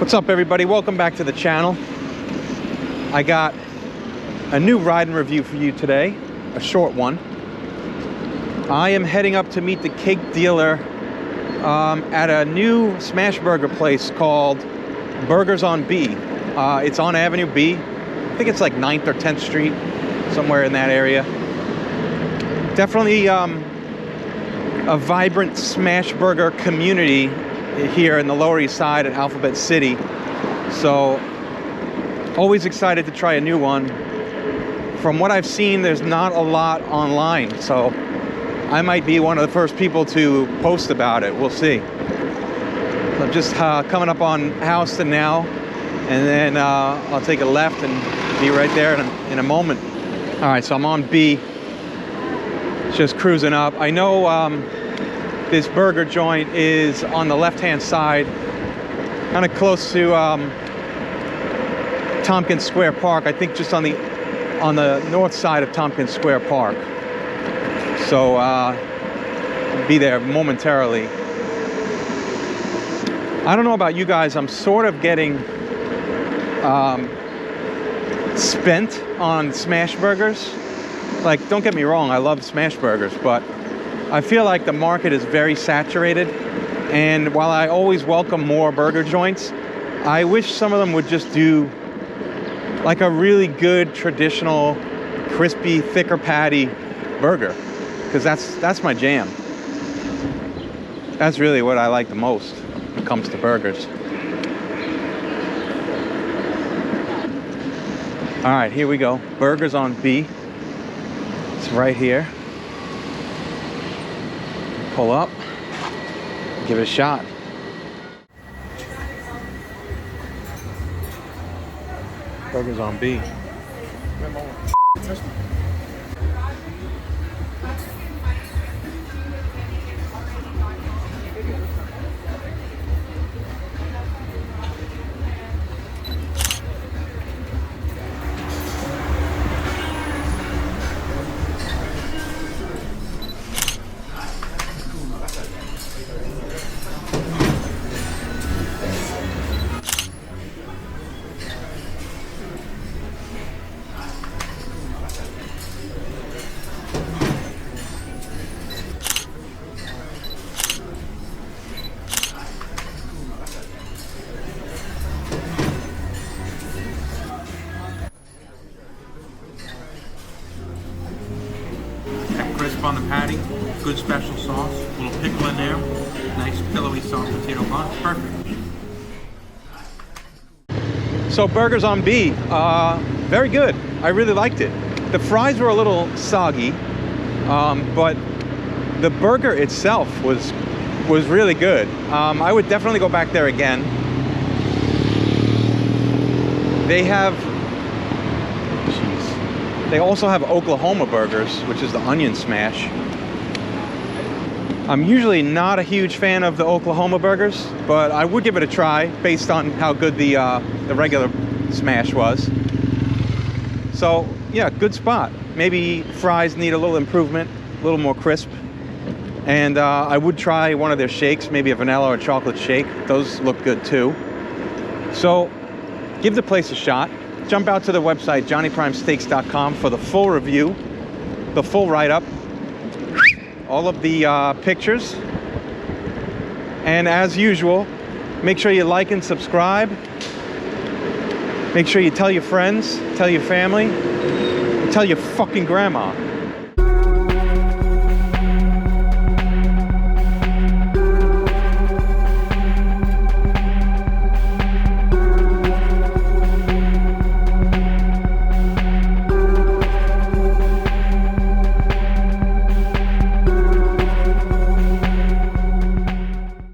What's up, everybody? Welcome back to the channel. I got a new ride and review for you today, a short one. I am heading up to meet the cake dealer at a new smash burger place called Burgers on B. It's on Avenue B. I think it's like 9th or 10th Street, somewhere in that area. Definitely a vibrant smash burger community here in the Lower East Side at Alphabet City. So always excited to try a new one. From what I've seen, there's not a lot online, so I might be one of the first people to post about it. We'll see. So I'm just coming up on Houston now, and then I'll take a left and be right there in a moment. All right, so I'm on B, just cruising up. I know this burger joint is on the left-hand side, kind of close to Tompkins Square Park. I think just on the north side of Tompkins Square Park. So I'll be there momentarily. I don't know about you guys, I'm sort of getting spent on smash burgers. Like, don't get me wrong, I love smash burgers, but I feel like the market is very saturated, and while I always welcome more burger joints, I wish some of them would just do like a really good traditional crispy thicker patty burger, because that's my jam. That's really what I like the most when it comes to burgers. All right, here we go. Burgers on B. It's right here. Pull up, give it a shot. Burgers on B. Crisp on the patty, good special sauce, a little pickle in there, nice pillowy soft potato bun, perfect. So Burgers on B, very good. I really liked it. The fries were a little soggy, but the burger itself was really good. I would definitely go back there again. They also have Oklahoma burgers, which is the onion smash. I'm usually not a huge fan of the Oklahoma burgers, but I would give it a try based on how good the regular smash was. So yeah, good spot. Maybe fries need a little improvement, a little more crisp. And I would try one of their shakes, maybe a vanilla or chocolate shake. Those look good too. So give the place a shot. Jump out to the website, johnnyprimesteaks.com, for the full review, the full write-up, all of the pictures. And as usual, make sure you like and subscribe. Make sure you tell your friends, tell your family, and tell your fucking grandma.